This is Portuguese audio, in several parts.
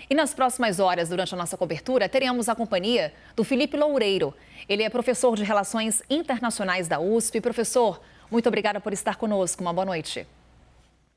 E nas próximas horas, durante a nossa cobertura, teremos a companhia do Felipe Loureiro. Ele é professor de Relações Internacionais da USP. Professor, muito obrigada por estar conosco. Uma boa noite.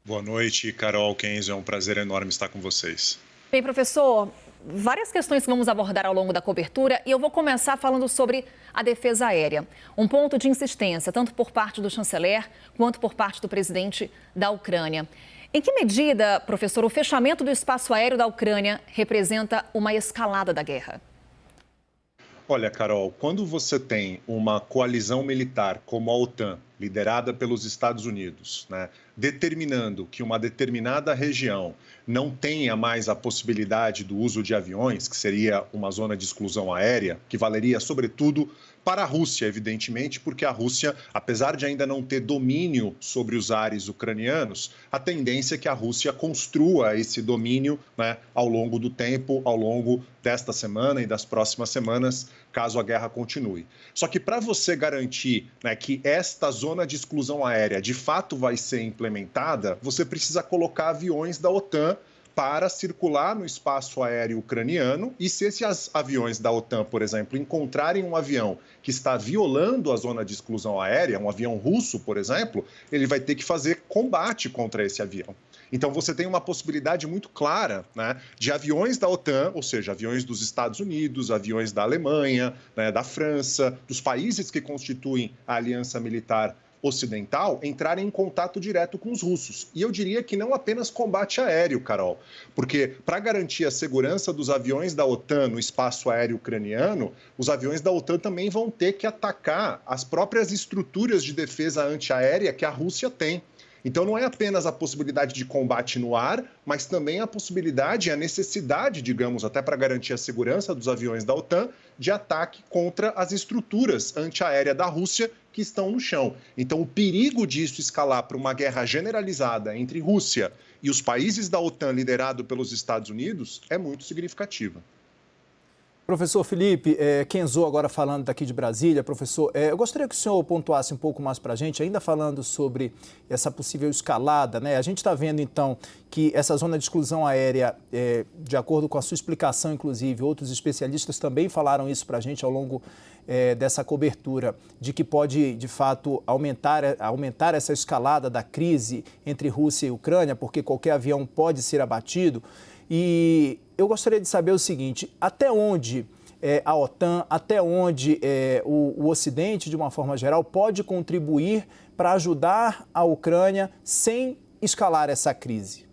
Boa noite, Carol, Kenzo. É um prazer enorme estar com vocês. Bem, professor, várias questões que vamos abordar ao longo da cobertura e eu vou começar falando sobre a defesa aérea. Um ponto de insistência, tanto por parte do chanceler quanto por parte do presidente da Ucrânia. Em que medida, professor, o fechamento do espaço aéreo da Ucrânia representa uma escalada da guerra? Olha, Carol, quando você tem uma coalizão militar como a OTAN, liderada pelos Estados Unidos, determinando que uma determinada região não tenha mais a possibilidade do uso de aviões, que seria uma zona de exclusão aérea, que valeria sobretudo para a Rússia, evidentemente, porque a Rússia, apesar de ainda não ter domínio sobre os ares ucranianos, a tendência é que a Rússia construa esse domínio ao longo do tempo, ao longo desta semana e das próximas semanas, caso a guerra continue. Só que para você garantir que esta zona de exclusão aérea de fato vai ser implementada, você precisa colocar aviões da OTAN para circular no espaço aéreo ucraniano, e se esses aviões da OTAN, por exemplo, encontrarem um avião que está violando a zona de exclusão aérea, um avião russo, por exemplo, ele vai ter que fazer combate contra esse avião. Então, você tem uma possibilidade muito clara de aviões da OTAN, ou seja, aviões dos Estados Unidos, aviões da Alemanha, da França, dos países que constituem a aliança militar ocidental, entrarem em contato direto com os russos. E eu diria que não apenas combate aéreo, Carol, porque para garantir a segurança dos aviões da OTAN no espaço aéreo ucraniano, os aviões da OTAN também vão ter que atacar as próprias estruturas de defesa antiaérea que a Rússia tem. Então, não é apenas a possibilidade de combate no ar, mas também a possibilidade e a necessidade, digamos, até para garantir a segurança dos aviões da OTAN, de ataque contra as estruturas antiaéreas da Rússia que estão no chão. Então, o perigo disso escalar para uma guerra generalizada entre Rússia e os países da OTAN liderado pelos Estados Unidos é muito significativo. Professor Felipe, Kenzo agora falando daqui de Brasília. Professor, eu gostaria que o senhor pontuasse um pouco mais para a gente, ainda falando sobre essa possível escalada, A gente está vendo, então, que essa zona de exclusão aérea, de acordo com a sua explicação, inclusive, outros especialistas também falaram isso para a gente ao longo dessa cobertura, de que pode, de fato, aumentar essa escalada da crise entre Rússia e Ucrânia, porque qualquer avião pode ser abatido. E eu gostaria de saber o seguinte: até onde a OTAN, até onde o Ocidente, de uma forma geral, pode contribuir para ajudar a Ucrânia sem escalar essa crise?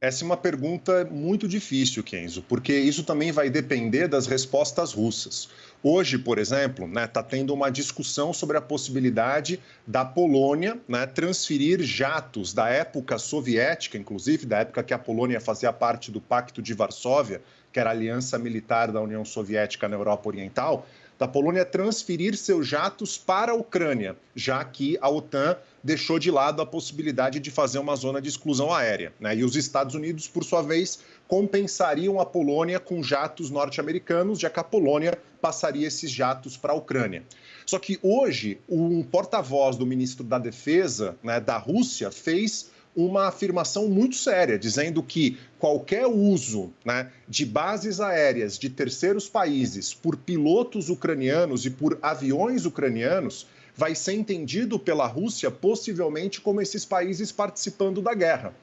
Essa é uma pergunta muito difícil, Kenzo, porque isso também vai depender das respostas russas. Hoje, por exemplo, está tendo uma discussão sobre a possibilidade da Polônia transferir jatos da época soviética, inclusive da época que a Polônia fazia parte do Pacto de Varsóvia, que era a aliança militar da União Soviética na Europa Oriental, da Polônia transferir seus jatos para a Ucrânia, já que a OTAN deixou de lado a possibilidade de fazer uma zona de exclusão aérea. E os Estados Unidos, por sua vez, compensariam a Polônia com jatos norte-americanos, já que a Polônia passaria esses jatos para a Ucrânia. Só que hoje, um porta-voz do ministro da Defesa da Rússia fez uma afirmação muito séria, dizendo que qualquer uso de bases aéreas de terceiros países por pilotos ucranianos e por aviões ucranianos vai ser entendido pela Rússia possivelmente como esses países participando da guerra.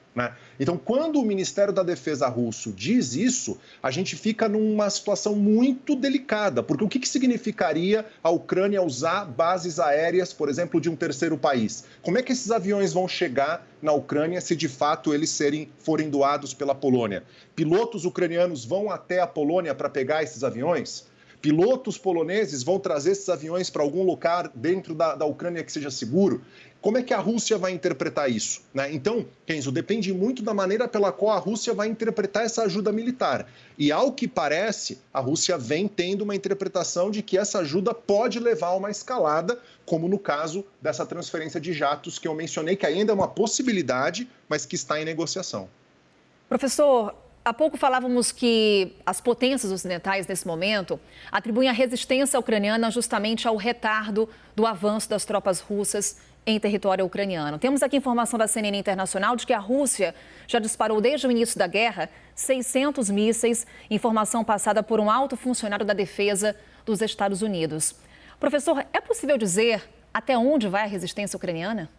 Então, quando o Ministério da Defesa russo diz isso, a gente fica numa situação muito delicada, porque o que significaria a Ucrânia usar bases aéreas, por exemplo, de um terceiro país? Como é que esses aviões vão chegar na Ucrânia se de fato eles forem doados pela Polônia? Pilotos ucranianos vão até a Polônia para pegar esses aviões? Pilotos poloneses vão trazer esses aviões para algum lugar dentro da Ucrânia que seja seguro? Como é que a Rússia vai interpretar isso? Então, Kenzo, depende muito da maneira pela qual a Rússia vai interpretar essa ajuda militar. E, ao que parece, a Rússia vem tendo uma interpretação de que essa ajuda pode levar a uma escalada, como no caso dessa transferência de jatos que eu mencionei, que ainda é uma possibilidade, mas que está em negociação. Professor, há pouco falávamos que as potências ocidentais, nesse momento, atribuem a resistência ucraniana justamente ao retardo do avanço das tropas russas em território ucraniano. Temos aqui informação da CNN Internacional de que a Rússia já disparou desde o início da guerra 600 mísseis, informação passada por um alto funcionário da defesa dos Estados Unidos. Professor, é possível dizer até onde vai a resistência ucraniana?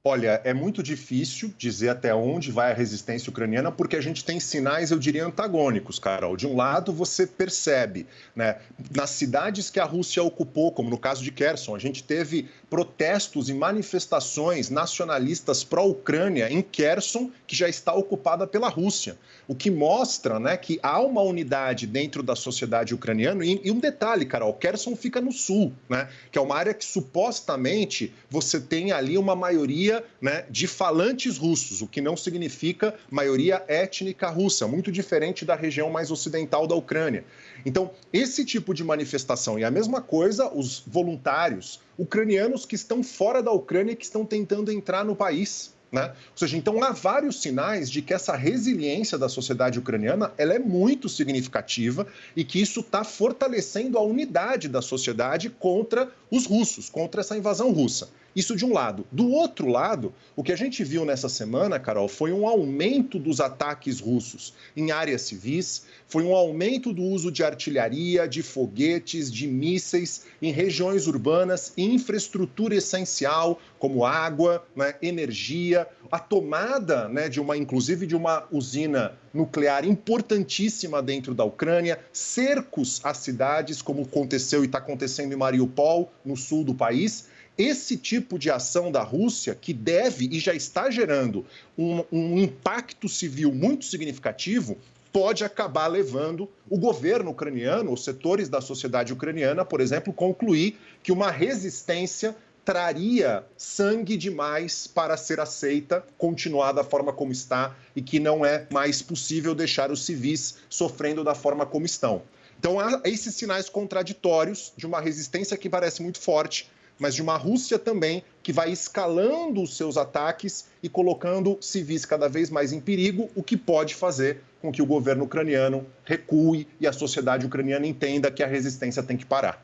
Olha, é muito difícil dizer até onde vai a resistência ucraniana, porque a gente tem sinais, eu diria, antagônicos, Carol. De um lado, você percebe, né, nas cidades que a Rússia ocupou, como no caso de Kherson, a gente teve protestos e manifestações nacionalistas pró-Ucrânia em Kherson, que já está ocupada pela Rússia. O que mostra, né, que há uma unidade dentro da sociedade ucraniana. E um detalhe, Carol, Kherson fica no sul, né, que é uma área que supostamente você tem ali uma maioria, né, de falantes russos, o que não significa maioria étnica russa, muito diferente da região mais ocidental da Ucrânia. Então, esse tipo de manifestação, e a mesma coisa os voluntários ucranianos que estão fora da Ucrânia e que estão tentando entrar no país, né? Ou seja, então há vários sinais de que essa resiliência da sociedade ucraniana ela é muito significativa e que isso está fortalecendo a unidade da sociedade contra os russos, contra essa invasão russa. Isso de um lado. Do outro lado, o que a gente viu nessa semana, Carol, foi um aumento dos ataques russos em áreas civis, foi um aumento do uso de artilharia, de foguetes, de mísseis em regiões urbanas e infraestrutura essencial, como água, né, energia, a tomada, né, inclusive de uma usina nuclear importantíssima dentro da Ucrânia, cercos às cidades, como aconteceu e está acontecendo em Mariupol, no sul do país. Esse tipo de ação da Rússia, que deve e já está gerando um impacto civil muito significativo, pode acabar levando o governo ucraniano, os setores da sociedade ucraniana, por exemplo, concluir que uma resistência traria sangue demais para ser aceita, continuar da forma como está e que não é mais possível deixar os civis sofrendo da forma como estão. Então, há esses sinais contraditórios de uma resistência que parece muito forte, mas de uma Rússia também que vai escalando os seus ataques e colocando civis cada vez mais em perigo, o que pode fazer com que o governo ucraniano recue e a sociedade ucraniana entenda que a resistência tem que parar.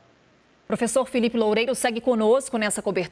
Professor Felipe Loureiro segue conosco nessa cobertura.